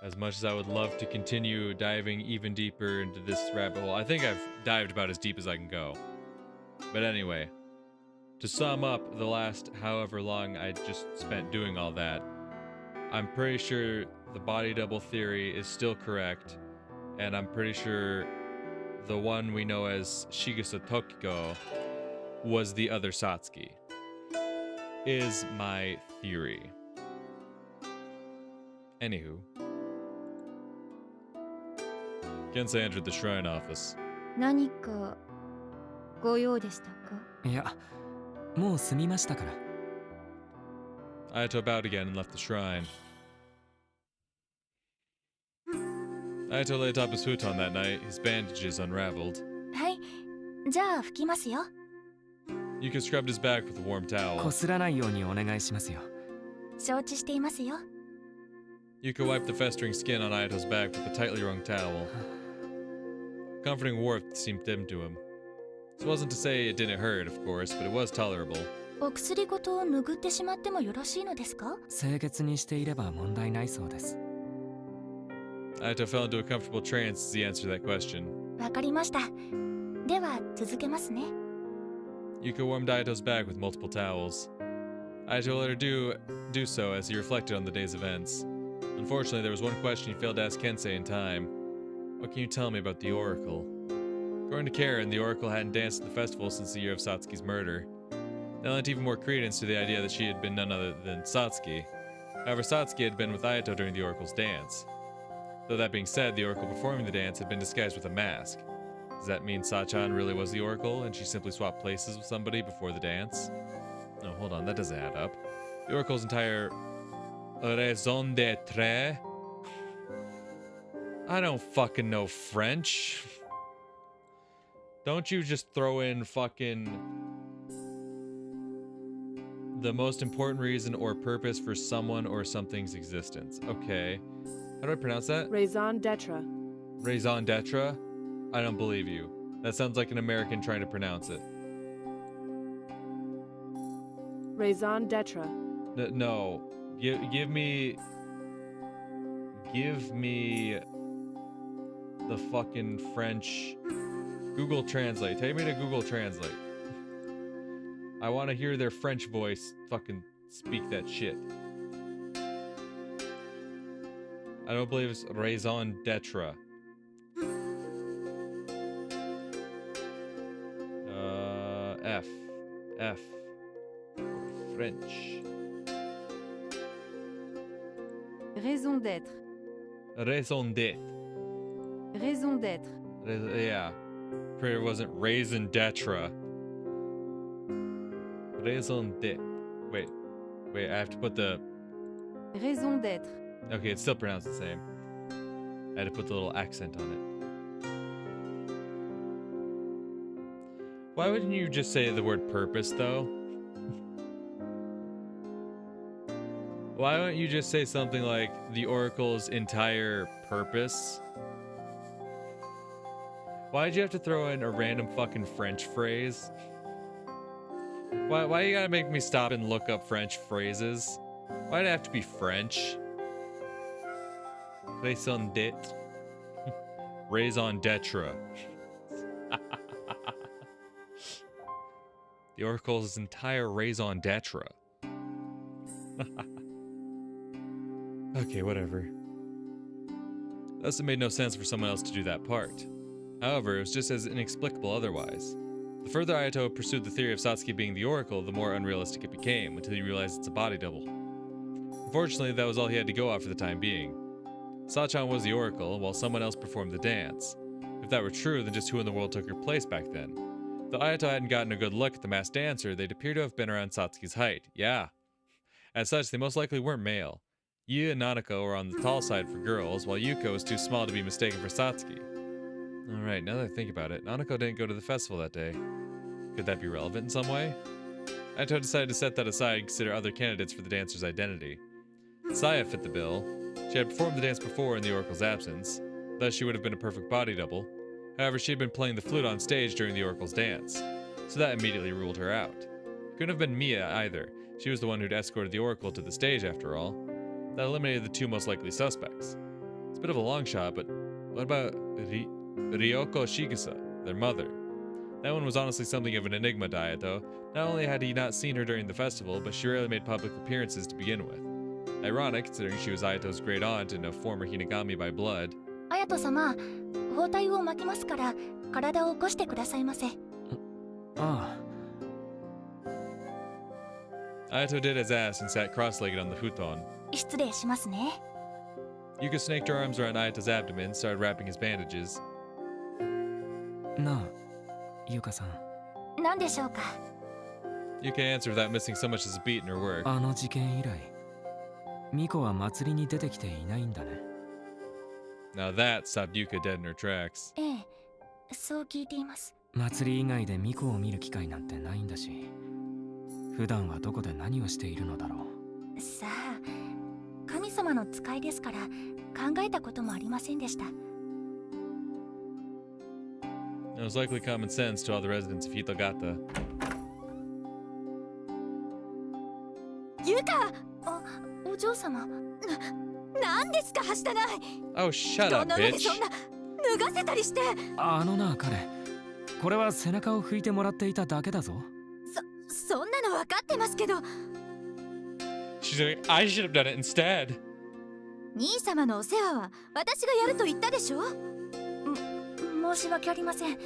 As much as I would love to continue diving even deeper into this rabbit hole, I think I've dived about as deep as I can go. But anyway, to sum up the last however long I just spent doing all that, I'm pretty sure the body double theory is still correct, and I'm pretty sure the one we know as Shigasa Tokiko was the other Satsuki, is my theory. Anywho, Kensei entered the shrine office. 何かご用でしたか？いや、もう済みましたから。Ayato bowed again and left the shrine. Ayato lay atop his futon that night, his bandages unraveled. はい、じゃあ拭きますよ。Yuka scrubbed his back with a warm towel. こすらないようにお願いしますよ。承知していますよ。Yuka wiped the festering skin on Ayato's back with a tightly wrung towel. Comforting warmth seemed dim to him. This wasn't to say it didn't hurt, of course, but it was tolerable. お薬ごと拭ってしまってもよろしいのですか？清潔にしていれば問題ないそうです。Ayato fell into a comfortable trance as he answered that question. わかりました。では続けますね。Yuka warmed Ayato's back with multiple towels. Ayato let her do so as he reflected on the day's events. Unfortunately, there was one question he failed to ask Kensei in time. What can you tell me about the Oracle? According to Karen, the Oracle hadn't danced at the festival since the year of Satsuki's murder. That lent even more credence to the idea that she had been none other than Satsuki. However, Satsuki had been with Ayato during the Oracle's dance. Though that being said, the Oracle performing the dance had been disguised with a mask. Does that mean Sachan really was the Oracle, and she simply swapped places with somebody before the dance? No, hold on, that doesn't add up. The Oracle's entire raison d'etre? I don't fucking know French. Don't you just throw in fucking the most important reason or purpose for someone or something's existence. Okay. How do I pronounce that? Raison d'etre. Raison d'etre? I don't believe you. That sounds like an American trying to pronounce it. Raison d'etre. No. Give me the fucking French. Google Translate. Take me to Google Translate. I want to hear their French voice fucking speak that shit. I don't believe it's raison d'etre. F. French. Raison d'être. Raison d'être. Raison d'être. Yeah. Prayer wasn't raison d'etre. Raison d'être. Wait, I have to put the... Raison d'être. Okay, it's still pronounced the same. I had to put the little accent on it. Why wouldn't you just say the word purpose, though? Why don't you just say something like the Oracle's entire purpose? Why'd you have to throw in a random fucking French phrase? Why you gotta make me stop and look up French phrases? Why'd it have to be French? Raison d'être. Raison d'etre. The Oracle's entire raison d'etre. Okay, whatever. Thus, it made no sense for someone else to do that part. However, it was just as inexplicable otherwise. The further Ayato pursued the theory of Satsuki being the Oracle, the more unrealistic it became, until he realized it's a body double. Unfortunately, that was all he had to go off for the time being. Sachan was the Oracle, while someone else performed the dance. If that were true, then just who in the world took her place back then? Though Ayato hadn't gotten a good look at the masked dancer, they'd appear to have been around Satsuki's height. Yeah. As such, they most likely weren't male. Yu and Nanako were on the tall side for girls, while Yuko was too small to be mistaken for Satsuki. Alright, now that I think about it, Nanako didn't go to the festival that day. Could that be relevant in some way? Ayato decided to set that aside and consider other candidates for the dancer's identity. Saya fit the bill. She had performed the dance before in the Oracle's absence, thus she would have been a perfect body double. However, she had been playing the flute on stage during the Oracle's dance, so that immediately ruled her out. Couldn't have been Mia either. She was the one who'd escorted the Oracle to the stage after all. That eliminated the two most likely suspects. It's a bit of a long shot, but what about Ryoko Shigusa, their mother? That one was honestly something of an enigma to Ayato. Not only had he not seen her during the festival, but she rarely made public appearances to begin with. Ironic, considering she was Ayato's great aunt and a former Hinagami by blood. 綾人様、包帯を巻きますから体を起こしてくださいませ。あ Ayato did as asked and sat cross-legged on the futon. 失礼しますね。 Yuka snaked her arms around Ayato's abdomen, started wrapping his bandages. あなあゆかさん何でしょうか。 Yuka answered without missing so much as a beat in her work. あの事件以来ミコは祭りに出てきていないんだね Now that stopped Yuka dead in her tracks. ええ、そう聞いています。祭り以外でミコを見る機会なんてないんだし普段はどこで何をしているのだろうさあ、神様の使いですから考えたこともありませんでした。 It was likely common sense to all the residents of Hitogata. ゆか、あ、お嬢様。なんですか、はしたない。 Oh, shut up, どの目で bitch! そんな脱がせたりして。あのな彼これは背中を拭いてもらっていただけだぞそんなの分かってますけど。 She's like, I should have done it instead. 兄様のお世話は私がやると言ったでしょ。申し訳ありません。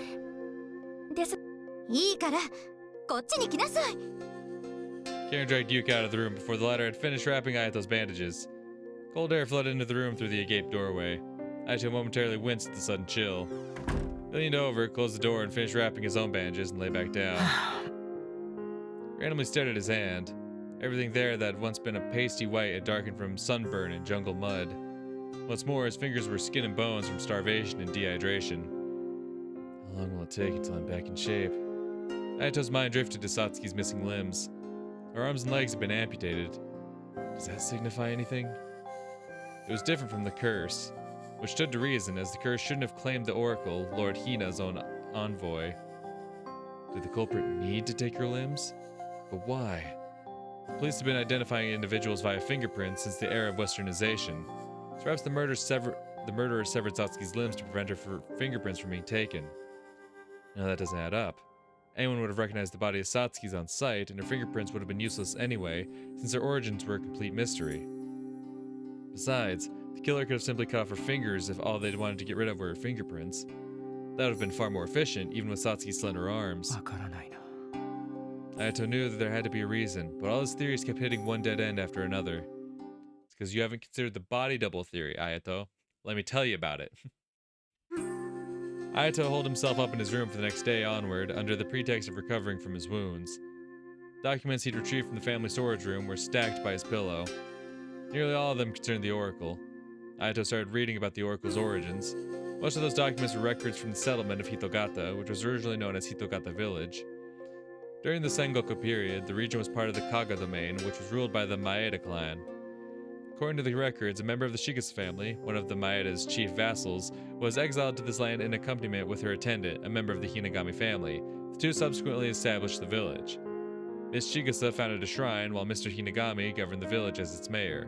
です。いいからこっちに来なさい。 Karen dragged Yuka out of the room before the latter had finished wrapping Ayato's bandages. Cold air flooded into the room through the agape doorway. Ayato momentarily winced at the sudden chill. He leaned over, closed the door, and finished wrapping his own bandages and lay back down. He randomly stared at his hand. Everything there that had once been a pasty white had darkened from sunburn and jungle mud. What's more, his fingers were skin and bones from starvation and dehydration. How long will it take until I'm back in shape? Ayato's mind drifted to Satsuki's missing limbs. Her arms and legs had been amputated. Does that signify anything? It was different from the curse, which stood to reason, as the curse shouldn't have claimed the oracle, Lord Hina's own envoy. Did the culprit need to take her limbs? But why? The police have been identifying individuals via fingerprints since the era of westernization. So perhaps the murderer severed Satsuki's limbs to prevent her fingerprints from being taken. No, that doesn't add up. Anyone would have recognized the body of Satsuki's on sight, and her fingerprints would have been useless anyway, since their origins were a complete mystery. Besides, the killer could have simply cut off her fingers if all they'd wanted to get rid of were her fingerprints. That would have been far more efficient, even with Satsuki's slender arms. わからないな Ayato knew that there had to be a reason, but all his theories kept hitting one dead end after another. It's because you haven't considered the body double theory, Ayato. Let me tell you about it. Ayato holed himself up in his room for the next day onward, under the pretext of recovering from his wounds. Documents he'd retrieved from the family storage room were stacked by his pillow. Nearly all of them concerned the Oracle. Ayato started reading about the Oracle's origins. Most of those documents were records from the settlement of Hitogata, which was originally known as Hitogata Village. During the Sengoku period, the region was part of the Kaga domain, which was ruled by the Maeda clan. According to the records, a member of the Shigusa family, one of the Maeda's chief vassals, was exiled to this land in accompaniment with her attendant, a member of the Hinagami family. The two subsequently established the village. Miss Shigusa founded a shrine, while Mr. Hinagami governed the village as its mayor.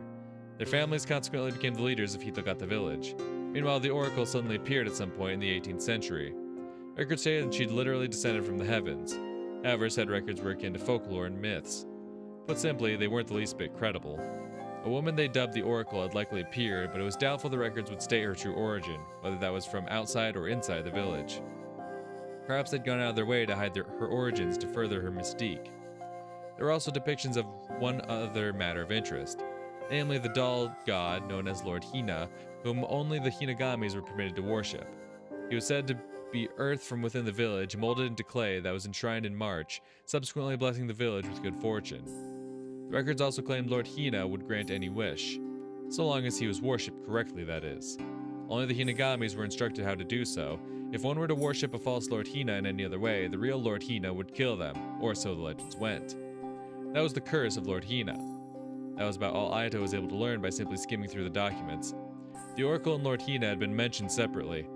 Their families consequently became the leaders of Hitogata village. Meanwhile, the Oracle suddenly appeared at some point in the 18th century. Records say that she'd literally descended from the heavens. However, said records were akin to folklore and myths. Put simply, they weren't the least bit credible. A woman they dubbed the Oracle had likely appeared, but it was doubtful the records would state her true origin, whether that was from outside or inside the village. Perhaps they'd gone out of their way to hide her origins to further her mystique. There were also depictions of one other matter of interest, namely the doll god known as Lord Hina, whom only the Hinagamis were permitted to worship. He was said to be earth from within the village, molded into clay that was enshrined in March, subsequently blessing the village with good fortune. The records also claimed Lord Hina would grant any wish, so long as he was worshipped correctly, that is. Only the Hinagamis were instructed how to do so. If one were to worship a false Lord Hina in any other way, the real Lord Hina would kill them, or so the legends went. That was the curse of Lord Hina. That was about all Ayato was able to learn by simply skimming through the documents. The Oracle and Lord Hina had been mentioned separately,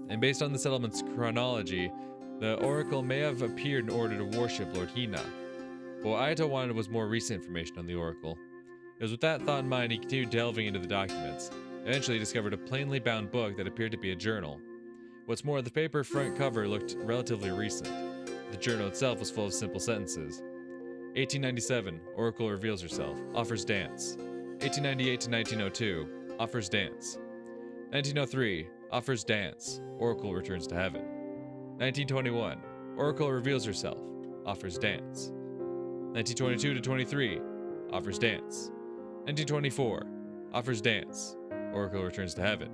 and based on the settlement's chronology, the Oracle may have appeared in order to worship Lord Hina. But what Ayato wanted was more recent information on the Oracle. It was with that thought in mind he continued delving into the documents. Eventually, he discovered a plainly bound book that appeared to be a journal. What's more, the paper front cover looked relatively recent. The journal itself was full of simple sentences. 1897, Oracle reveals herself, offers dance. 1898 to 1902, offers dance. 1903, offers dance, Oracle returns to heaven. 1921, Oracle reveals herself, offers dance. 1922 to 23, offers dance. 1924, offers dance, Oracle returns to heaven.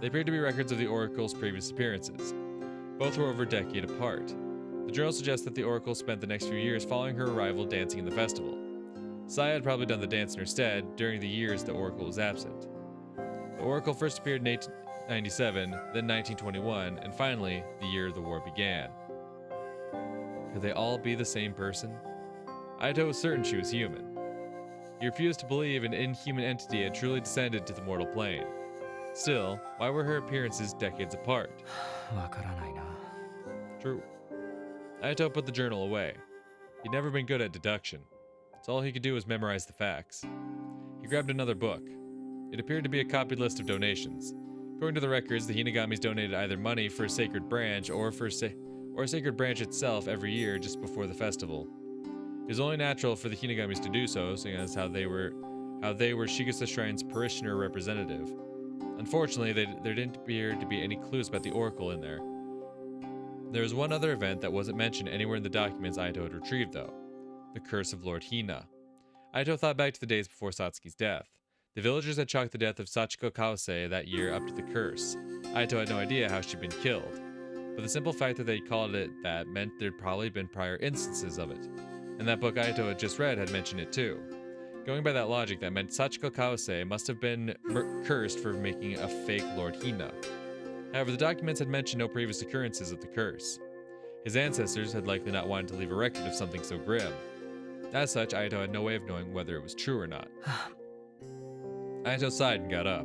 They appear to be records of the Oracle's previous appearances. Both were over a decade apart. The journal suggests that the Oracle spent the next few years following her arrival dancing in the festival. Saya had probably done the dance in her stead during the years the Oracle was absent. The Oracle first appeared in 1897, then 1921, and finally, the year the war began. Could they all be the same person? Ayato was certain she was human. He refused to believe an inhuman entity had truly descended to the mortal plane. Still, why were her appearances decades apart? わからないな。 True. Ayato put the journal away. He'd never been good at deduction, so all he could do was memorize the facts. He grabbed another book. It appeared to be a copied list of donations. According to the records, the Hinagamis donated either money for a sacred branch or a sacred branch itself every year just before the festival. It was only natural for the Hinagamis to do so, seeing as how they were Shigasa Shrine's parishioner representative. Unfortunately, there didn't appear to be any clues about the Oracle in there. There was one other event that wasn't mentioned anywhere in the documents Ayato had retrieved, though. The Curse of Lord Hina. Ayato thought back to the days before Satsuki's death. The villagers had chalked the death of Sachiko Kawase that year up to the curse. Ayato had no idea how she'd been killed. But the simple fact that they called it that meant there'd probably been prior instances of it. And that book Ayato had just read had mentioned it too. Going by that logic, that meant Sachiko Kawase must have been cursed for making a fake Lord Hina. However, the documents had mentioned no previous occurrences of the curse. His ancestors had likely not wanted to leave a record of something so grim. As such, Ayato had no way of knowing whether it was true or not. Ayato sighed and got up.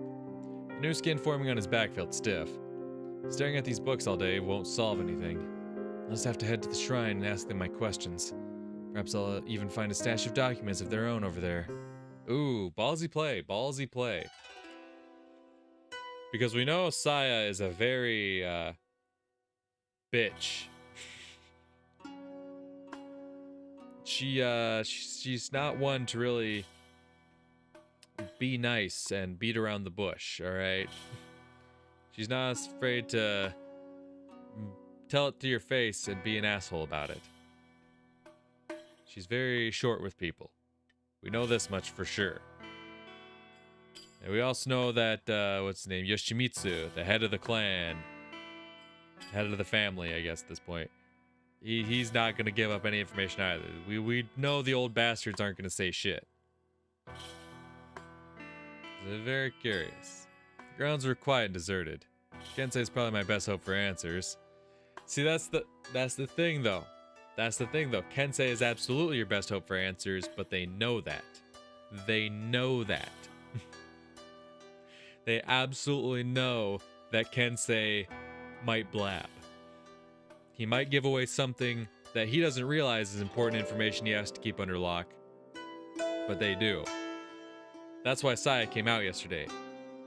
The new skin forming on his back felt stiff. Staring at these books all day won't solve anything. I'll just have to head to the shrine and ask them my questions. Perhaps I'll even find a stash of documents of their own over there. Ooh, ballsy play, ballsy play. Because we know Saya is a very, bitch. She's not one to really be nice and beat around the bush, alright? She's not afraid to tell it to your face and be an asshole about it. She's very short with people. We know this much for sure. And we also know that, what's his name? Yoshimitsu, the head of the clan. Head of the family, I guess, at this point. He's not going to give up any information either. We know the old bastards aren't going to say shit. They're very curious. The grounds were quiet and deserted. Kensei is probably my best hope for answers. See, that's the thing, though. That's the thing, though. Kensei is absolutely your best hope for answers, but they know that. They know that. They absolutely know that Kensei might blab. He might give away something that he doesn't realize is important information he has to keep under lock. But they do. That's why Saya came out yesterday.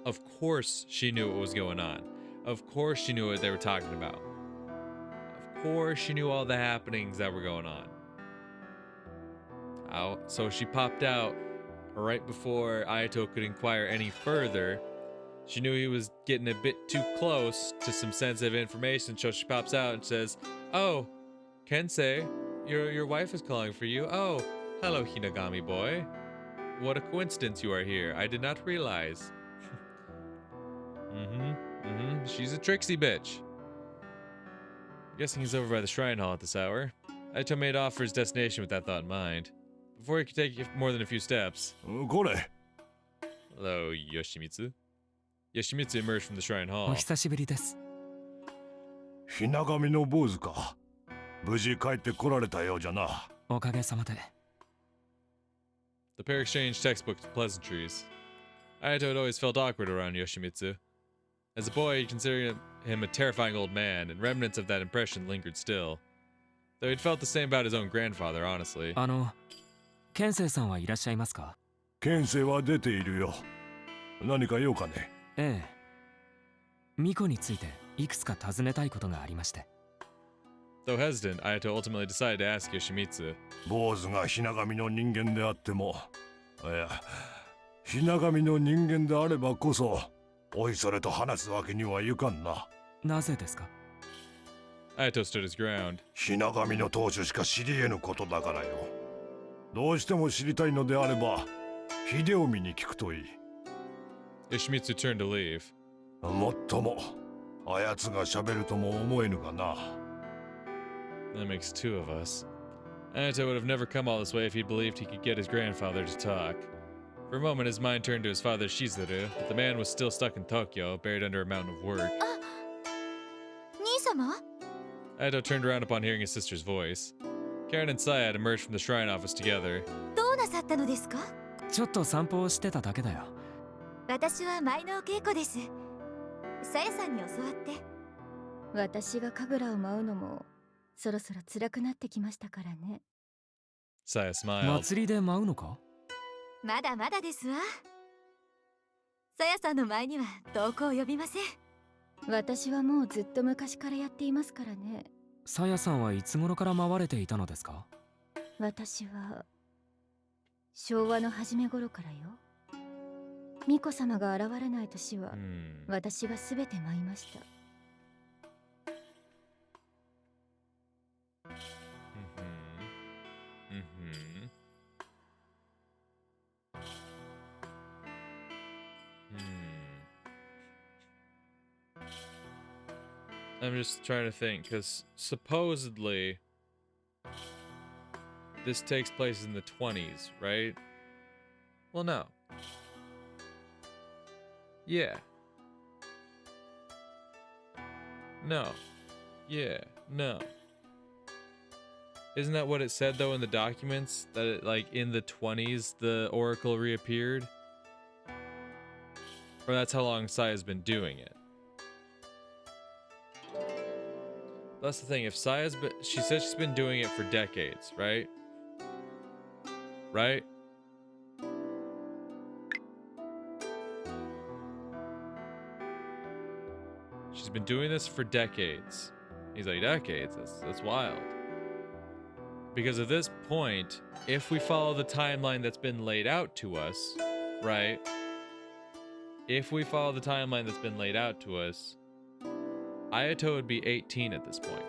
Of course she knew what was going on. Of course she knew what they were talking about. Of course she knew all the happenings that were going on. So she popped out right before Ayato could inquire any further. She knew he was getting a bit too close to some sensitive information, so she pops out and says, "Oh, Kensei, your wife is calling for you. Oh, hello, Hinagami boy. What a coincidence you are here. I did not realize." She's a tricksy bitch. Guessing he's over by the shrine hall at this hour. Ayato made off for his destination with that thought in mind. Before he could take more than a few steps. Hello, Yoshimitsu. Yoshimitsu emerged from the shrine hall. お久しぶりです。ひな神の坊主か。無事帰ってこられたようじゃな。おかげさまで。The pair exchanged textbook pleasantries. Ayato had always felt awkward around Yoshimitsu. As a boy, he considered him a terrifying old man, and remnants of that impression lingered still. Though he'd felt the same about his own grandfather, honestly. ケンセイさんはいらっしゃいますか？ケンセイは出ているよ。何か用かね。ええ。ミコについていくつか尋ねたいことがありまして。Though hesitant, Ayato ultimately decided to ask Yoshimitsu. 坊主がひな神の人間であっても、いや、ひな神の人間であればこそ、おいそれと話すわけにはいかんな。なぜですか？ Ayato stood his ground. ひな神の当主しか知り得ぬことだからよ。どうしても知りたいのであれば、秀臣に聞くといい。Yoshimitsu turned to leave. もっとも、あやつが喋るとも思えぬがな。That makes two of us. Ayato would have never come all this way if he believed he could get his grandfather to talk. For a moment, his mind turned to his father Shizuru, but the man was still stuck in Tokyo, buried under a mountain of work. 兄様？ Ayato turned around upon hearing his sister's voice. Karen and Saya had emerged from the shrine office together. どうなさったのですか？ちょっと散歩をしてただけだよ。私は舞のお稽古です。さやさんに教わって。私が神楽を舞うのもそろそろ辛くなってきましたからね。Saya smiled. 祭りで舞うのか？まだまだですわ。さやさんの前には同行呼びません。私はもうずっと昔からやっていますからね。さやさんはいつ頃から舞われていたのですか？私は昭和の初め頃からよ。巫女様が現れない年は私がすべて舞いました。I'm just trying to think, because supposedly this takes place in the 20s, right? Well, no. Yeah. No. Yeah. No. Isn't that what it said, though, in the documents? That, it, like, in the 20s, the Oracle reappeared? Or that's how long Saya's been doing it. That's the thing. If Saya's been... She said she's been doing it for decades, right? Right? She's been doing this for decades. He's like, decades? That's wild. Because at this point, if we follow the timeline that's been laid out to us, right? If we follow the timeline that's been laid out to us, Ayato would be 18 at this point.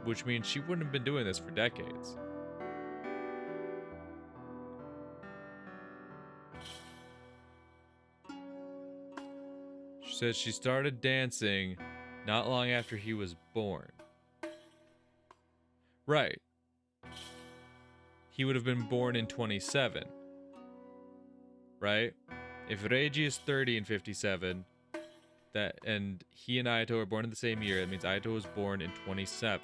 Which means she wouldn't have been doing this for decades. She says she started dancing not long after he was born. Right. He would have been born in 27. Right? If Reiji is 30 in 57, and he and Ayato are born in the same year, that means Ayato was born in 27.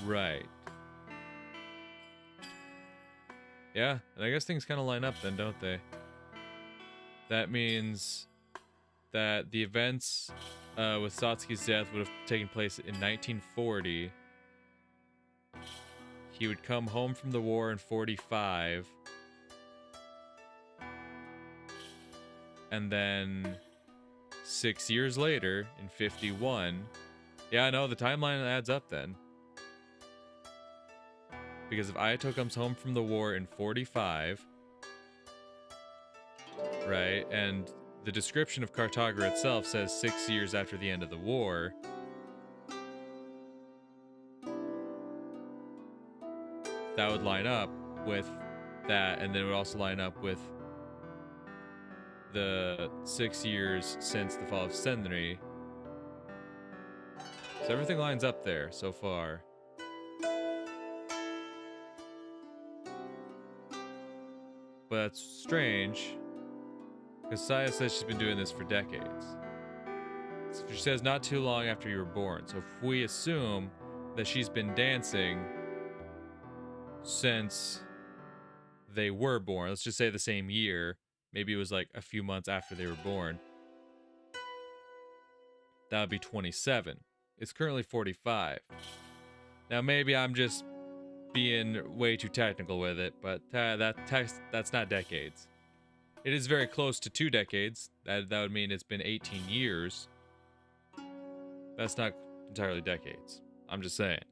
Right. Yeah, and I guess things kind of line up then, don't they? That means that the events with Satsuki's death would have taken place in 1940. He would come home from the war in 45. And then 6 years later, in 51. Yeah, no, the timeline adds up then. Because if Ayato comes home from the war in 45, right, and the description of Cartagena itself says 6 years after the end of the war, that would line up with that, and then it would also line up with the 6 years since the fall of Senri. So everything lines up there so far. But that's strange, because Saya says she's been doing this for decades. So she says not too long after you were born. So if we assume that she's been dancing since they were born, let's just say the same year, maybe it was like a few months after they were born, that would be 27. It's currently 45. Now maybe I'm just being way too technical with it, but that's not decades. It is very close to 2 decades. That would mean it's been 18 years. That's not entirely decades. I'm just saying.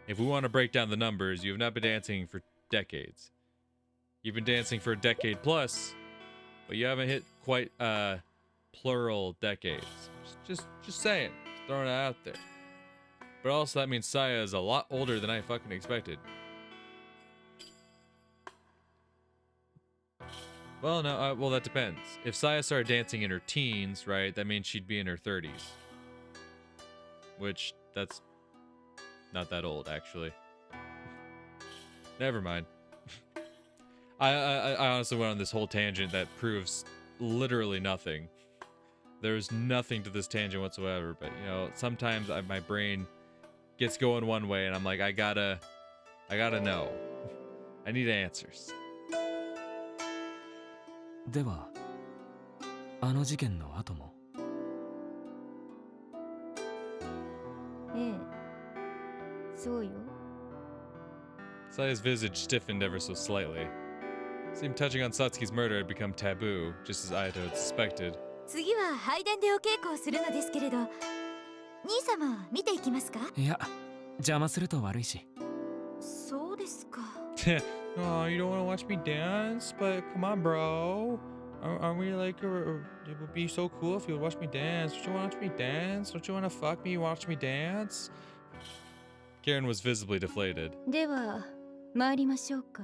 If we want to break down the numbers, you have not been dancing for decades. You've been dancing for a decade plus, but you haven't hit quite plural decades. Just saying. Just throwing it out there. But also that means Saya is a lot older than I fucking expected. Well, no, well that depends. If Saya started dancing in her teens, right, that means she'd be in her 30s. Which, that's not that old, actually. Never mind. I honestly went on this whole tangent that proves literally nothing. There's nothing to this tangent whatsoever, but you know, sometimes my brain gets going one way and I'm like, I gotta know. I need answers. ではあの事件の後もええ、そうよ。 Saya's visage stiffened ever so slightly. Seemed touching on Satsuki's murder had become taboo, just as Ayato had suspected. 次は拝殿でお稽古をするのですけれど、兄様見ていきますか？いや邪魔すると悪いしそうですか。Oh, you don't want to watch me dance? But come on, bro. Aren't we like, it would be so cool if you would watch me dance. Don't you want to watch me dance? Don't you want to fuck me? Watch me dance? Karen was visibly deflated. では参りましょうか。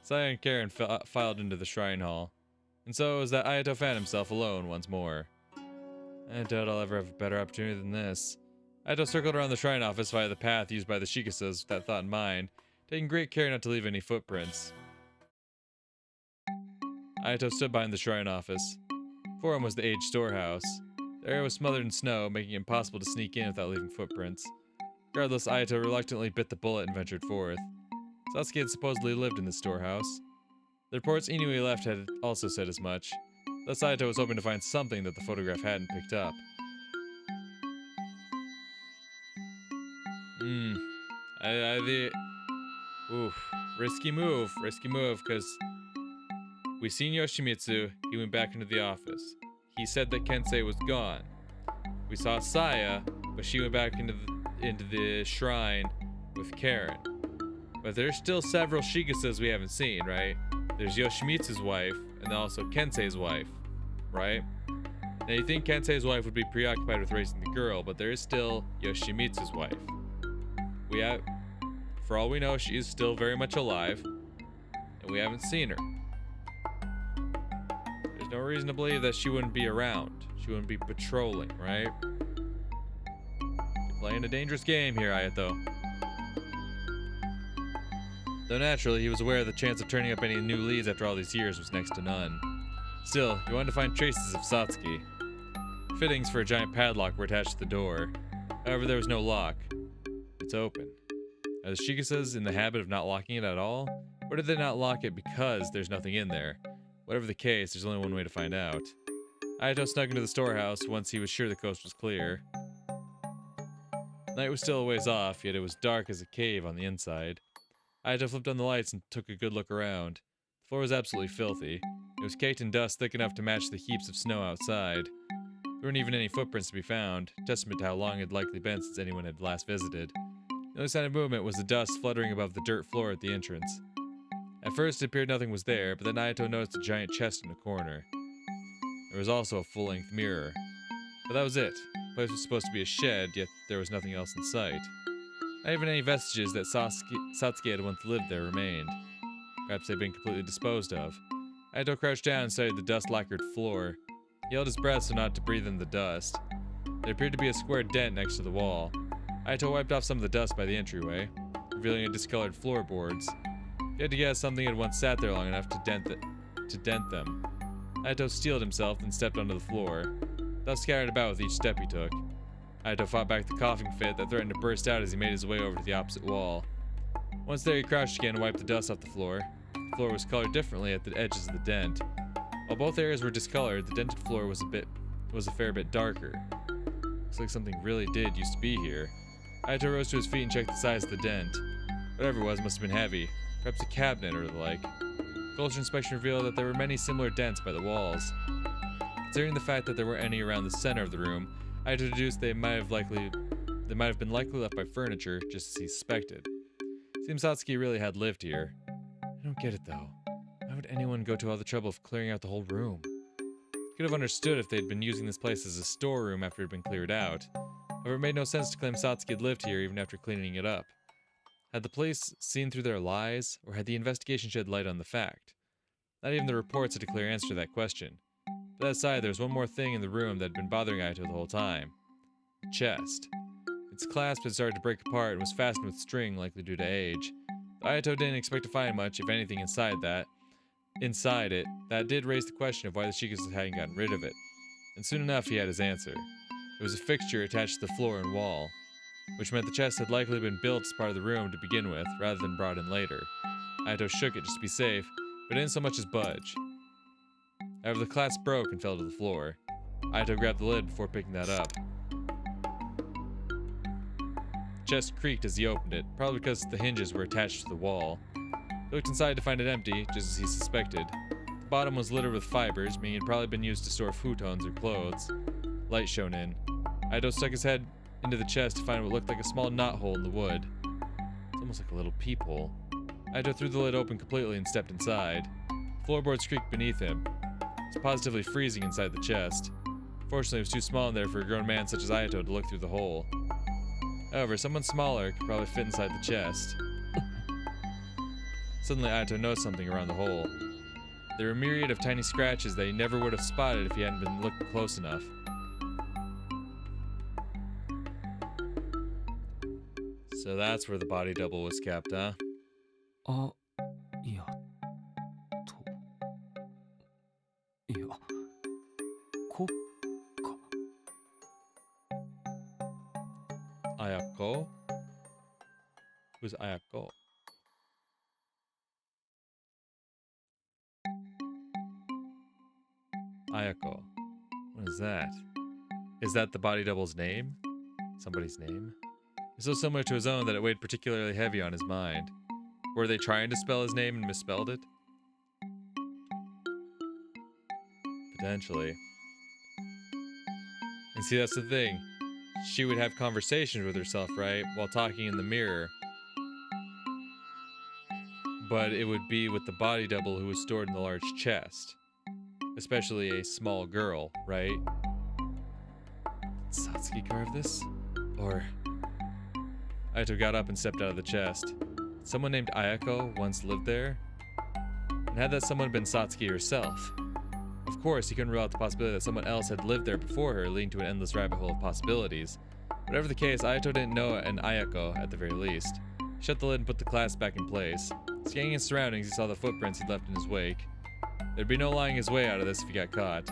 Saya and Karen filed into the shrine hall. And so it was that Ayato found himself alone once more. I doubt I'll ever have a better opportunity than this. Ayato circled around the shrine office via the path used by the Shikasas with that thought in mind, taking great care not to leave any footprints. Ayato stood behind the shrine office. Before him was the aged storehouse. The area was smothered in snow, making it impossible to sneak in without leaving footprints. Regardless, Ayato reluctantly bit the bullet and ventured forth. Satsuki had supposedly lived in the storehouse. The reports Inoue left had also said as much. Thus Ayato was hoping to find something that the photograph hadn't picked up. Risky move, because we seen Yoshimitsu, he went back into the office. He said that Kensei was gone. We saw Saya, but she went back into the shrine with Karen. But there's still several Shigasas we haven't seen, right? There's Yoshimitsu's wife, and also Kensei's wife, right? Now you think Kensei's wife would be preoccupied with raising the girl, but there is still Yoshimitsu's wife. For all we know, she is still very much alive, and we haven't seen her. There's no reason to believe that she wouldn't be around. She wouldn't be patrolling, right? You're playing a dangerous game here, Ayato. Though naturally, he was aware the chance of turning up any new leads after all these years was next to none. Still, he wanted to find traces of Satsuki. Fittings for a giant padlock were attached to the door. However, there was no lock. It's open. Are the Shigasas in the habit of not locking it at all? Or did they not lock it because there's nothing in there? Whatever the case, there's only one way to find out. Ayato snuck into the storehouse once he was sure the coast was clear. Night was still a ways off, yet it was dark as a cave on the inside. Ayato flipped on the lights and took a good look around. The floor was absolutely filthy. It was caked in dust thick enough to match the heaps of snow outside. There weren't even any footprints to be found, testament to how long it had likely been since anyone had last visited. The only sign of movement was the dust fluttering above the dirt floor at the entrance. At first it appeared nothing was there, but then Ayato noticed a giant chest in a corner. There was also a full-length mirror. But that was it. The place was supposed to be a shed, yet there was nothing else in sight. Not even any vestiges that Satsuki had once lived there remained. Perhaps they'd been completely disposed of. Ayato crouched down and studied the dust-lacquered floor. He held his breath so not to breathe in the dust. There appeared to be a square dent next to the wall. Ayato wiped off some of the dust by the entryway, revealing a discolored floorboards. He had to guess something had once sat there long enough to dent them. Ayato steeled himself and stepped onto the floor. Dust scattered about with each step he took. Ayato fought back the coughing fit that threatened to burst out as he made his way over to the opposite wall. Once there, he crouched again and wiped the dust off the floor. The floor was colored differently at the edges of the dent. While both areas were discolored, the dented floor was a fair bit darker. Looks like something really did used to be here. Ayato rose to his feet and checked the size of the dent. Whatever it was must have been heavy, perhaps a cabinet or the like. Closer inspection revealed that there were many similar dents by the walls. Considering the fact that there weren't any around the center of the room, Ayato deduced they might have been likely left by furniture, just as he suspected. Seems Satsuki really had lived here. I don't get it though. Why would anyone go to all the trouble of clearing out the whole room? Could have understood if they'd been using this place as a storeroom after it had been cleared out. However, it made no sense to claim Satsuki had lived here even after cleaning it up. Had the police seen through their lies, or had the investigation shed light on the fact? Not even the reports had a clear answer to that question. But that aside, there was one more thing in the room that had been bothering Ayato the whole time. The chest. Its clasp had started to break apart and was fastened with string, likely due to age. But Ayato didn't expect to find much, if anything, inside it. That did raise the question of why the Shikas hadn't gotten rid of it. And soon enough, he had his answer. It was a fixture attached to the floor and wall, which meant the chest had likely been built as part of the room to begin with, rather than brought in later. Ayato shook it just to be safe, but didn't so much as budge. However, the clasp broke and fell to the floor. Ayato grabbed the lid before picking that up. The chest creaked as he opened it, probably because the hinges were attached to the wall. He looked inside to find it empty, just as he suspected. The bottom was littered with fibers, meaning it had probably been used to store futons or clothes. Light shone in. Ayato stuck his head into the chest to find what looked like a small knothole in the wood. It's almost like a little peephole. Ayato threw the lid open completely and stepped inside. Floorboards creaked beneath him. It was positively freezing inside the chest. Fortunately, it was too small in there for a grown man such as Ayato to look through the hole. However, someone smaller could probably fit inside the chest. Suddenly, Ayato noticed something around the hole. There were a myriad of tiny scratches that he never would have spotted if he hadn't been looking close enough. So that's where the body double was kept, huh? Ayato. Ayako? Who's Ayako? Ayako. What is that? Is that the body double's name? Somebody's name? It's so similar to his own that it weighed particularly heavy on his mind. Were they trying to spell his name and misspelled it? Potentially. And see, that's the thing. She would have conversations with herself, right? While talking in the mirror. But it would be with the body double who was stored in the large chest. Especially a small girl, right? Did Satsuki carve this? Or... Ayato got up and stepped out of the chest. Someone named Ayako once lived there? And had that someone been Satsuki herself? Of course, he couldn't rule out the possibility that someone else had lived there before her, leading to an endless rabbit hole of possibilities. Whatever the case, Ayato didn't know an Ayako at the very least. He shut the lid and put the clasp back in place. Scanning his surroundings, he saw the footprints he'd left in his wake. There'd be no lying his way out of this if he got caught.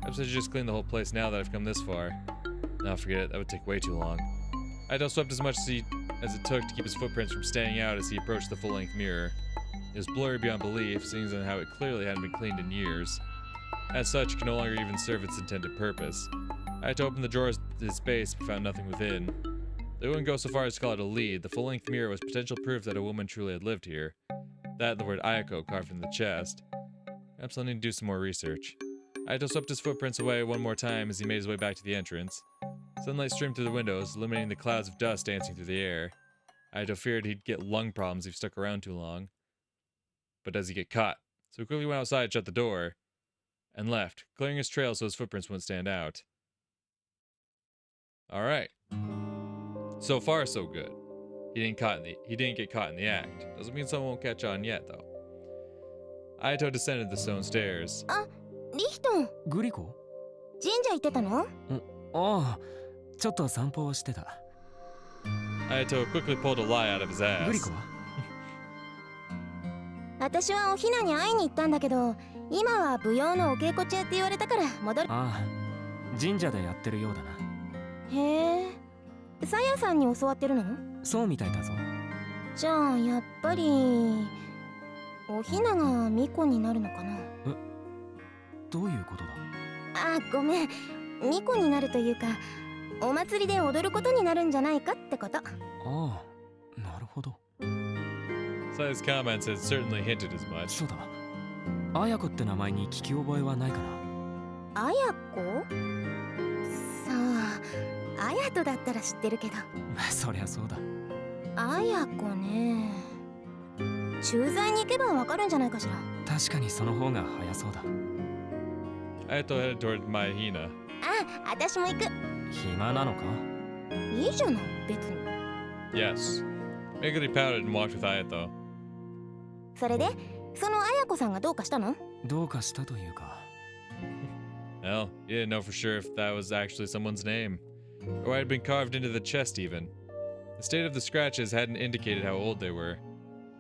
Perhaps I should just clean the whole place now that I've come this far. No, forget it, that would take way too long. Ayato swept as much as it took to keep his footprints from standing out as he approached the full-length mirror. It was blurry beyond belief, seeing as how it clearly hadn't been cleaned in years. As such, it could no longer even serve its intended purpose. Ayato opened the drawers to his space, but found nothing within. They wouldn't go so far as to call it a lead. The full-length mirror was potential proof that a woman truly had lived here. That and the word Ayako carved in the chest. Perhaps I'll need to do some more research. Ayato swept his footprints away one more time as he made his way back to the entrance. Sunlight streamed through the windows, illuminating the clouds of dust dancing through the air. Ayato feared he'd get lung problems if he stuck around too long. But does he get caught? So he quickly went outside, shut the door, and left, clearing his trail so his footprints wouldn't stand out. Alright. So far, so good. He didn't get caught in the act. Doesn't mean someone won't catch on yet, though. Ayato descended the stone stairs. リヒトン、グリコ？神社行ってたの？ああ、ちょっと散歩をしてた。Ayato quickly pulled a lie out of his ass. グリコは？私はおひなに会いに行ったんだけど、今は舞踊のお稽古中って言われたから戻る。ああ、神社でやってるようだな。へえ、さやさんに教わってるの？そうみたいだぞ。じゃあやっぱりおひなが巫女になるのかな？どういうことだ？あ、ごめん。巫女になるというか、お祭りで踊ることになるんじゃないかってこと。ああ、なるほど。Sai's comments had certainly hinted as much. そうだ。綾子って名前に聞き覚えはないかな。綾子？さあ、綾とだったら知ってるけど。そりゃそうだ。綾子ね。駐在に行けばわかるんじゃないかしら。確かにその方が早そうだ。Ayato headed toward Maihina. あ、私も行く。暇なのか？いいじゃない、別に。Yes. Meguri pouted and walked with Ayato. それで、その綾子さんがどうかしたの？どうかしたというか。Well, he didn't know for sure if that was actually someone's name, or why it had been carved into the chest even. The state of the scratches hadn't indicated how old they were,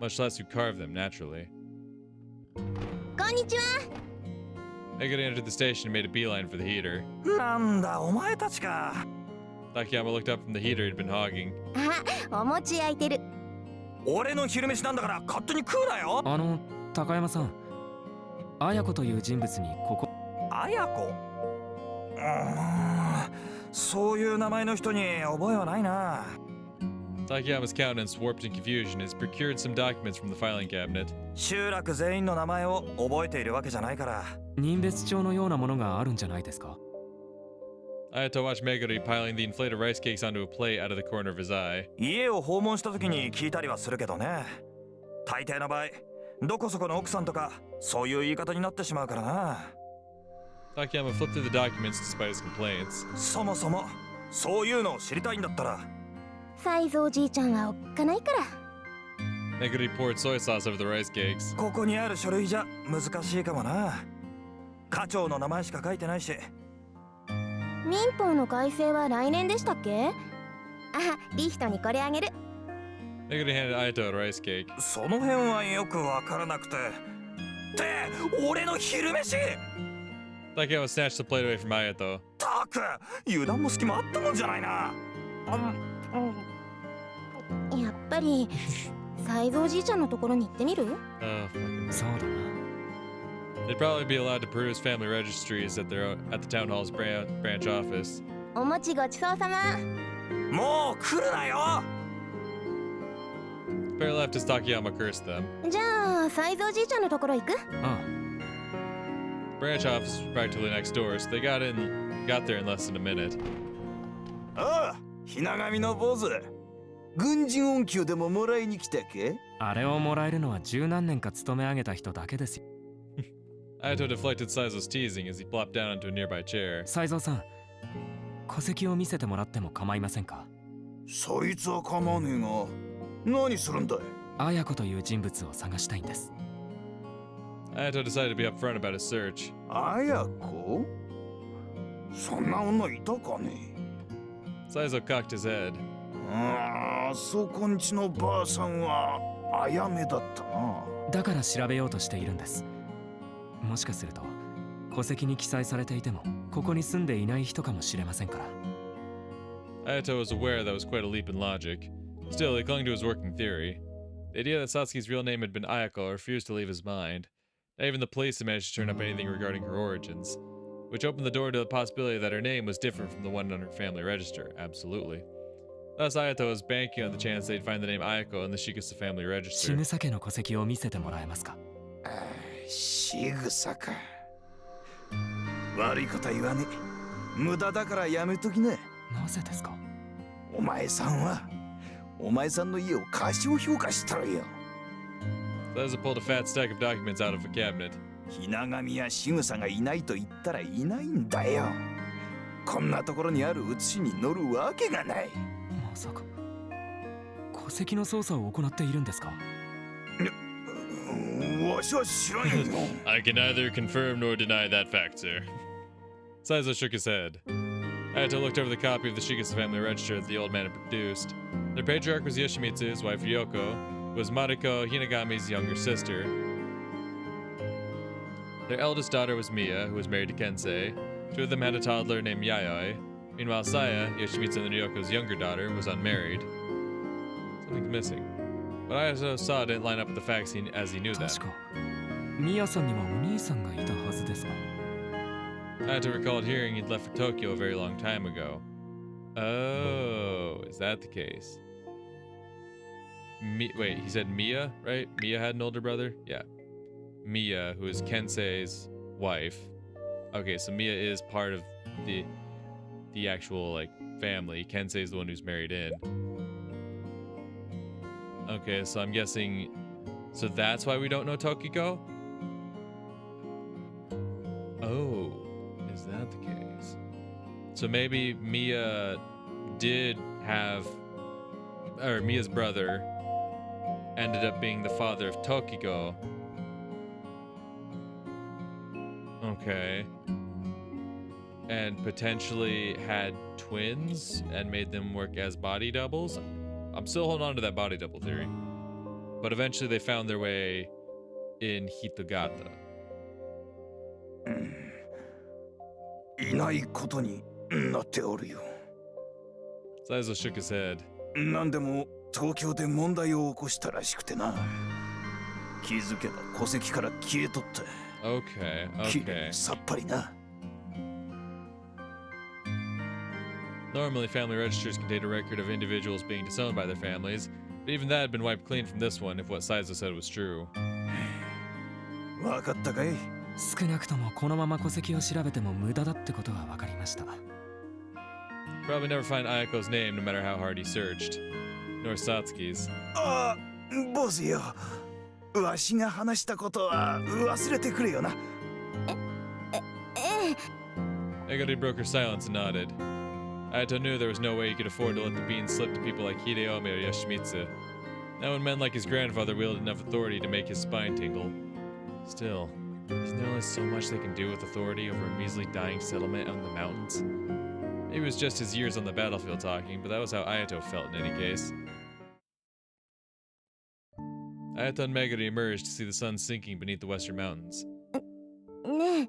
much less who carved them, naturally. こんにちは。Meguri entered the station and made a beeline for the heater. なんだお前たちか。 Takayama looked up from the heater he'd been hogging. あ、お餅焼いてる。俺の昼飯なんだから勝手に食うなよ。高山さん、綾子という人物にここ。綾子？そういう名前の人に覚えはないな。Takayama's countenance warped in confusion as he procured some documents from the filing cabinet. 集落全員の名前を覚えているわけじゃないから。人別帳のようなものがあるんじゃないですか。Ayato watched Meguri piling the inflated rice cakes onto a plate out of the corner of his eye. 家を訪問した時に聞いたりはするけどね。大抵の場合、どこそこの奥さんとかそういう言い方になってしまうからな。Takayama flipped through the documents despite his complaints. そもそもそういうのを知りたいんだったら。サイズおじいちゃんはおっかないから。Meguri poured soy sauce over the rice cakes. ここにある書類じゃ難しいかもな。課長の名前しか書いてないし。民法の改正は来年でしたっけ？あ、リヒトにこれあげる。Meguri handed Ayato a rice cake. その辺はよくわからなくて。って俺の昼飯。Takayama snatched the plate away from Ayato. たく油断も隙もあったもんじゃないな。やっぱりサイズおじいちゃんのところに行ってみる？ Fucking. そうだな。They'd probably be allowed to peruse family registries at the town hall's branch office. お餅ごちそうさま。もう来るなよ。 The pair left as Takayama cursed them. じゃあサイズおじいちゃんのところ行く？あ The branch office was practically next door, so they got there in less than a minute. ああ、ひな神の坊主。軍人恩給でももらいに来たか？あれをもらえるのは十何年か勤め上げた人だけですよ。Ayato deflected Saizo's teasing as he plopped down onto a nearby chair. 才蔵さん、戸籍を見せてもらっても構いませんか？そいつは構わねえが、何するんだい？綾子という人物を探したいんです。Ayato decided to be upfront about his search. 綾子？そんな女いたかね？ Saizo cocked his head. あそこんちのばあさんはあやめだったな。だから調べようとしているんです。もしかすると戸籍に記載されていてもここに住んでいない人かもしれませんから。Ayato was aware that was quite a leap in logic. Still, he clung to his working theory. The idea that Satsuki's real name had been Ayako refused to leave his mind. Not even the police had managed to turn up anything regarding her origins, which opened the door to the possibility that her name was different from the one on her family register. Absolutely. Thus, Ayato was banking on the chance they'd find the name Ayako in the Shikasa family 死 register. ぬ酒の戸籍を見せてもらえますか？仕草か。悪いことは言わねえ。無駄だからやめときな。なぜですか？お前さんはお前さんの家を過小評価したろよ。Saizo pulled a fat stack of documents out of a cabinet. ひな神や仕草がいないと言ったらいないんだよ。こんなところにある写しに載るわけがない。まさか戸籍の捜査を行っているんですか？わしは知らんよ。I can neither confirm nor deny that fact, sir. Saizo shook his head. Ayato looked over the copy of the Shikasa family register that the old man had produced. Their patriarch was Yoshimitsu, his wife Ryoko, who was Mariko Hinagami's younger sister. Their eldest daughter was Miya, who was married to Kensei. Two of them had a toddler named Yayoi. Meanwhile, Saya, Yoshimitsu and Ryoko's younger daughter, was unmarried. Something's missing. What Ayato saw didn't line up with the facts as he knew that. 確かミヤさんにはお兄さんがいたはずですが。Ayato recalled hearing he'd left for Tokyo a very long time ago. Oh, is that the case? Wait, he said Mia, right? Mia had an older brother? Yeah. Mia, who is Kensei's wife. Okay, so Mia is part of the actual, like, family. Kensei is the one who's married in. Okay, so I'm guessing... So that's why we don't know Tokiko? Oh, is that the case? So maybe Mia did have... Or Mia's brother ended up being the father of Tokiko. Okay. And potentially had twins and made them work as body doubles. I'm still holding on to that body double theory. But eventually they found their way in Hitogata. いないことになっておるよ。 Saizo shook his head. なんでも東京で問題を起こしたらしくてな。気づけば戸籍から消えとった。 Okay, きれ okay. いさっぱりな。 Normally, family registers contain a record of individuals being disowned by their families, but even that had been wiped clean from this one if what Saizo said was true. わかったかい？ 少なくともこのまま戸籍を調べても無駄だってことは分かりました。 Probably never find Ayako's name no matter how hard he searched. Nor Satsuki's. ああ、ボスよ。わしが話したことは忘れてくれよな。Meguri broke her silence and nodded. Ayato knew there was no way he could afford to let the beans slip to people like Hideyomi or Yoshimitsu. Now when men like his grandfather wielded enough authority to make his spine tingle. Still, isn't there only so much they can do with authority over a measly dying settlement out in the mountains? Maybe it was just his years on the battlefield talking, but that was how Ayato felt in any case. Ayato and Meguri emerged to see the sun sinking beneath the western mountains. ねえ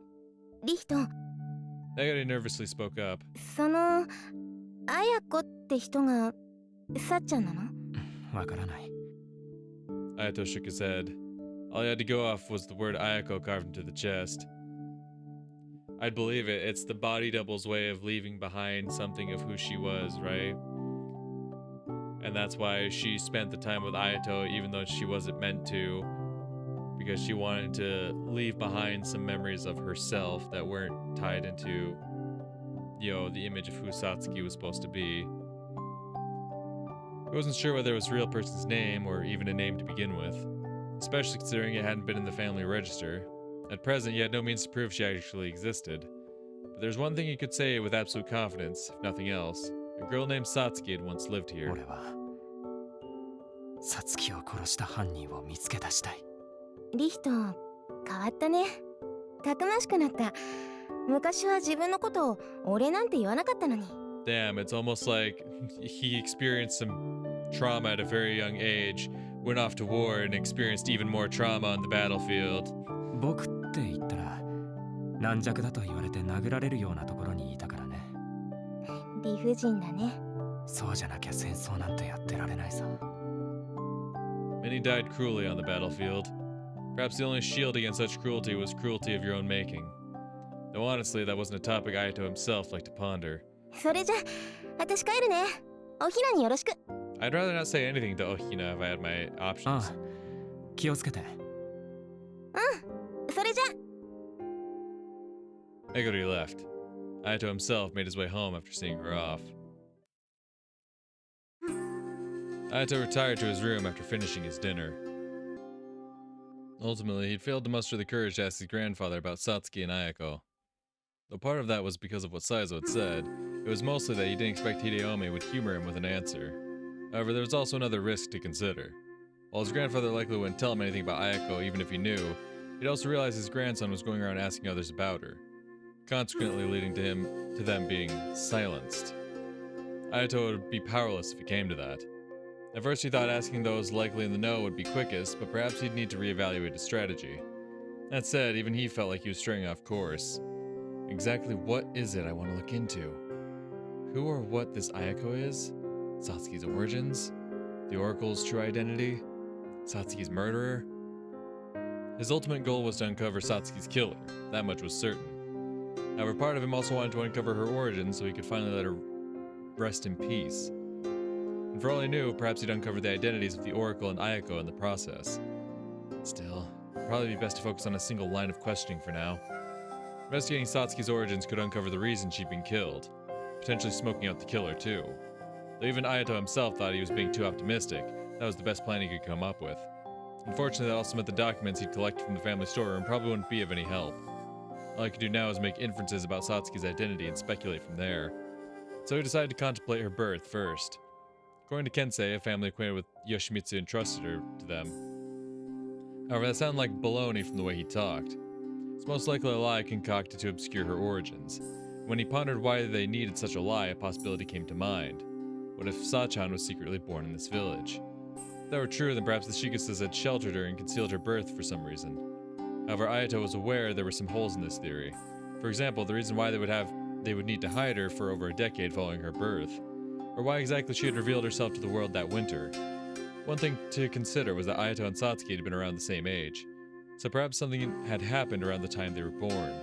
リヒト Meguri nervously spoke up. その綾子って人がさっちゃんなの？わからない。 Ayato shook his head. All he had to go off was the word Ayako carved into the chest. I'd believe it. It's the body double's way of leaving behind something of who she was, right? And that's why she spent the time with Ayato even though she wasn't meant to. Because she wanted to leave behind some memories of herself that weren't tied into, you know, the image of who Satsuki was supposed to be. He wasn't sure whether it was a real person's name or even a name to begin with, especially considering it hadn't been in the family register. At present, he had no means to prove she actually existed. But there's one thing he could say with absolute confidence, if nothing else. A girl named Satsuki had once lived here. 俺はサツキを殺した犯人を見つけ出したい。リヒト変わったね。たくましくなった。昔は自分のことを俺なんて言わなかったのに。 Damn, it's almost like he experienced some trauma at a very young age, went off to war and experienced even more trauma on the battlefield. 僕って言ったら軟弱だと言われて殴られるようなところにいたからね。理不尽だね。そうじゃなきゃ戦争なんてやってられないさ。 Many died cruelly on the battlefield. Perhaps the only shield against such cruelty was cruelty of your own making. Though honestly, that wasn't a topic Ayato himself liked to ponder. それじゃ私帰るね。おひなによろしく。 I'd rather not say anything to Ohina if I had my あ options. あ、気をつけて。それじゃ。 Meguri left. Ayato himself made his way home after seeing her off. Ayato retired to his room after finishing his dinner. Ultimately, he'd failed to muster the courage to ask his grandfather about Satsuki and Ayako. Though part of that was because of what Saizo had said, it was mostly that he didn't expect Hideyomi would humor him with an answer. However, there was also another risk to consider. While his grandfather likely wouldn't tell him anything about Ayako even if he knew, he'd also realize his grandson was going around asking others about her, consequently leading to them being silenced. Ayato would be powerless if it came to that. At first he thought asking those likely in the know would be quickest, but perhaps he'd need to reevaluate his strategy. That said, even he felt like he was straying off course. Exactly what is it I want to look into? Who or what this Ayako is? Satsuki's origins? The Oracle's true identity? Satsuki's murderer? His ultimate goal was to uncover Satsuki's killer, that much was certain. However, part of him also wanted to uncover her origins so he could finally let her rest in peace. And for all he knew, perhaps he'd uncover the identities of the Oracle and Ayato in the process. Still, it'd probably be best to focus on a single line of questioning for now. Investigating Satsuki's origins could uncover the reason she'd been killed, potentially smoking out the killer too. Though even Ayato himself thought he was being too optimistic, that was the best plan he could come up with. Unfortunately, that also meant the documents he'd collected from the family storeroom probably wouldn't be of any help. All he could do now was make inferences about Satsuki's identity and speculate from there. So he decided to contemplate her birth first. According to Kensei, a family acquainted with Yoshimitsu entrusted her to them. However, that sounded like baloney from the way he talked. It's most likely a lie concocted to obscure her origins. When he pondered why they needed such a lie, a possibility came to mind. What if Sachan was secretly born in this village? If that were true, then perhaps the Shigasas had sheltered her and concealed her birth for some reason. However, Ayato was aware there were some holes in this theory. For example, the reason why they would need to hide her for over a decade following her birth, or why exactly she had revealed herself to the world that winter. One thing to consider was that Ayato and Satsuki had been around the same age, so perhaps something had happened around the time they were born.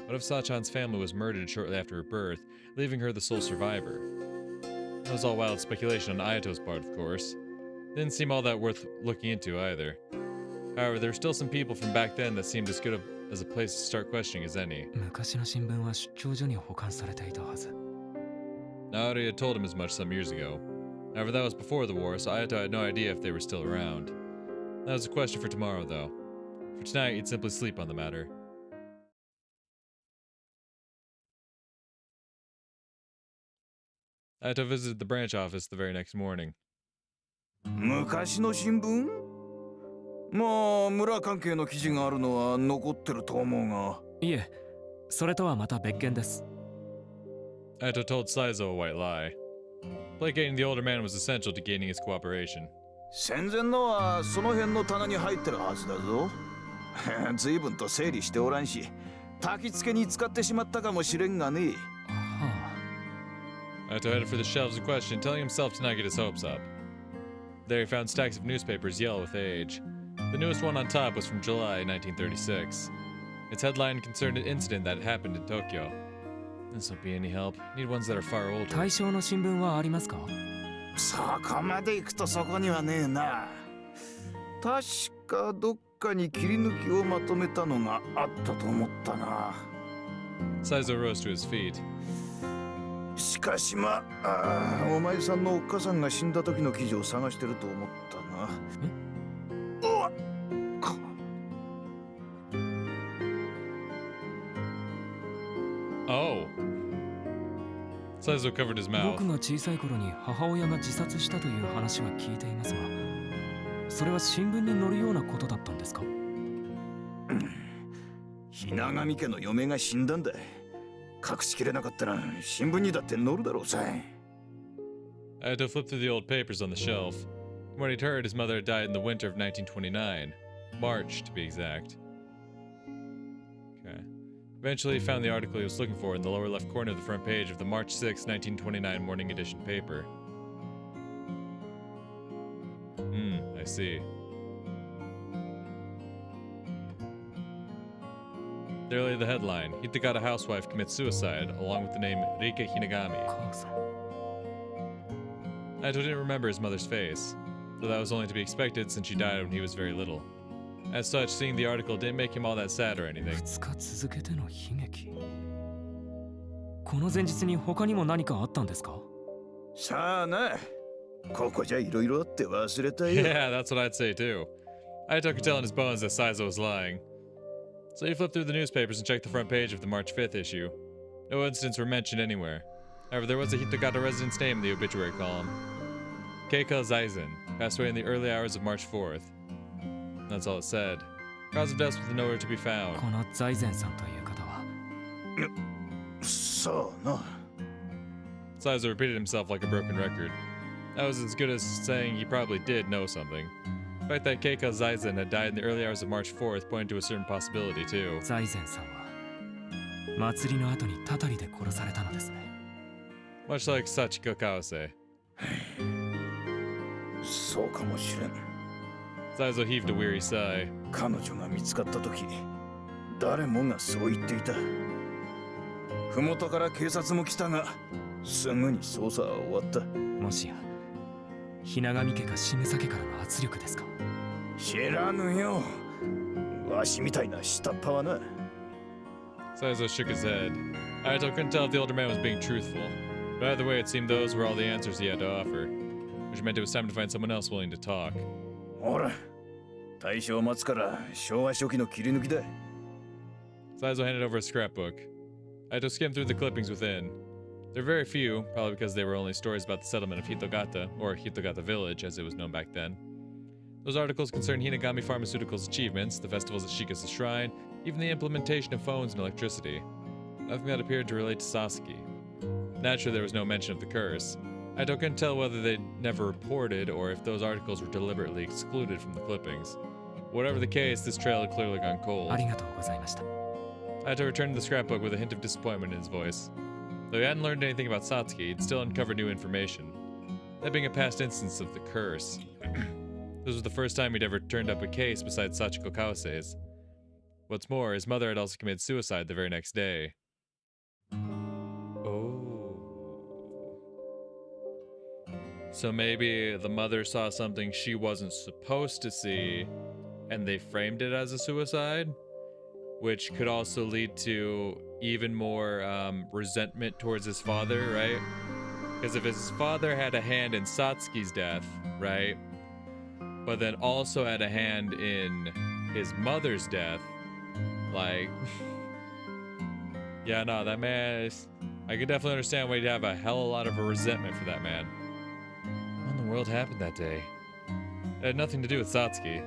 What if Sachan's family was murdered shortly after her birth, leaving her the sole survivor? That was all wild speculation on Ayato's part, of course. Didn't seem all that worth looking into either. However, there were still some people from back then that seemed as good as a place to start questioning as any. 昔の新聞は出張所に保管されていたはず。 Naori had told him as much some years ago. However, that was before the war, so Ayato had no idea if they were still around. That was a question for tomorrow, though. For tonight, he'd simply sleep on the matter. Ayato visited the branch office the very next morning. 昔の新聞？まあ、村関係の記事があるのは残ってると思うが。いえ、それとはまた別件です。 Ayato told Saizo a white lie. Placating the older man was essential to gaining his cooperation. 戦前のはその辺の棚に入ってるはずだぞ。随分と整理しておらんし、焚き付けに使ってしまったかもしれんがね。Ayato headed for the shelves in question, telling himself to not get his hopes up. There he found stacks of newspapers yellow with age. The newest one on top was from July 1936. Its headline concerned an incident that had happened in Tokyo. This won't be any help. Need ones that are far older. 対象の新聞はありますか？そこまで行くとそこにはねえな。確かどっかに切り抜きをまとめたのがあったと思ったな。Saizo rose to his feet. しかしまあ、お前さんのおっかさんが死んだ時の記事を探してると思ったな。うわっ。Oh. Saizo covered his mouth. 僕が小さい頃に母親が自殺したという話は聞いていますが、それは新聞に載るようなことだったんですか？ひながみ家の嫁が死んだんだ。隠しきれなかったら新聞にだって載るだろうさ。Ayato flipped through the old papers on the shelf. From what he'd heard, his mother had died in the winter of 1929. March, to be exact. Okay. Eventually, he found the article he was looking for in the lower left corner of the front page of the March 6, 1929 morning edition paper. I see. There lay the headline, Hitagata housewife commits suicide, along with the name Rika Hinagami. 母さん。 Ayato didn't remember his mother's face, though that was only to be expected since she died when he was very little. As such, seeing the article didn't make him all that sad or anything. 2日続けての悲劇。この前日に他にも何かあったんですか？さあな。ここじゃいろいろあって忘れたよ。Yeah, that's what I'd say too. Ayato could tell in his bones that Saizo was lying. So he flipped through the newspapers and checked the front page of the March 5th issue. No incidents were mentioned anywhere. However, there was a Hitagata resident's name in the obituary column. Keika Zaizen passed away in the early hours of March 4th. That's all it said. Cause of death was nowhere to be found. この財前さんという方は。そうな。Saizo repeated himself like a broken record. That was as good as saying he probably did know something. The fact that Keika Zaizen had died in the early hours of March 4th pointed to a certain possibility too. 財前さんは祭りの後にたたりで殺されたのですね。Much like Sachiko Kawase. そうかもしれん。 Saizo heaved a weary sigh. 彼女が見つかった時、誰もがそう言っていた。麓から警察も来たが、すぐに捜査は終わった。もしやひな神家か渋佐家からの圧力ですか？知らぬよ。わしみたいな下っ端はな。 Saizo shook his head. Ayato couldn't tell if the older man was being truthful, but either way, it seemed those were all the answers he had to offer, which meant it was time to find someone else willing to talk. ほら、大正末から昭和初期の切り抜きだ。 Saizo handed over a scrapbook. Ayato skimmed through the clippings within. There were very few, probably because they were only stories about the settlement of Hitogata, or Hitogata Village as it was known back then. Those articles concerned Hinagami Pharmaceuticals' achievements, the festivals at Shika's shrine, even the implementation of phones and electricity. Nothing that appeared to relate to Satsuki. Naturally, there was no mention of the curse. Ayato couldn't tell whether they'd never reported or if those articles were deliberately excluded from the clippings. Whatever the case, this trail had clearly gone cold. ありがとうございました。 Ayato returned to the scrapbook with a hint of disappointment in his voice. Though he hadn't learned anything about Satsuki, he'd still uncovered new information. That being a past instance of the curse. This was the first time he'd ever turned up a case besides Sachiko Kawase's. What's more, his mother had also committed suicide the very next day. Oh. So maybe the mother saw something she wasn't supposed to see, and they framed it as a suicide? Which could also lead to even more resentment towards his father, right? Because if his father had a hand in Satsuki's death, right? But then also had a hand in his mother's death, like... yeah, no, that man is... I could definitely understand why he'd have a hell of a lot of a resentment for that man. What in the world happened that day? It had nothing to do with Satsuki.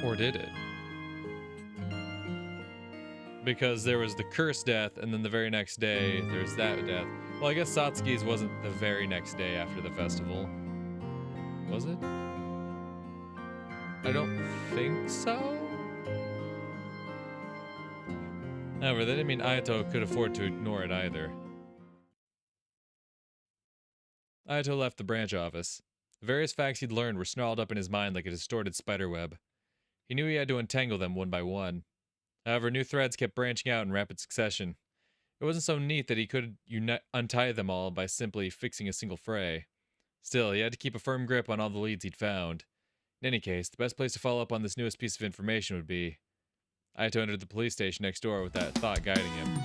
Or did it? Because there was the cursed death, and then the very next day, there's that death. Well, I guess Satsuki's wasn't the very next day after the festival. Was it? I don't think so? However, that didn't mean Ayato could afford to ignore it either. Ayato left the branch office. The various facts he'd learned were snarled up in his mind like a distorted spiderweb. He knew he had to untangle them one by one. However, new threads kept branching out in rapid succession. It wasn't so neat that he could untie them all by simply fixing a single fray. Still, he had to keep a firm grip on all the leads he'd found. In any case, the best place to follow up on this newest piece of information would be... Ayato entered the police station next door with that thought guiding him.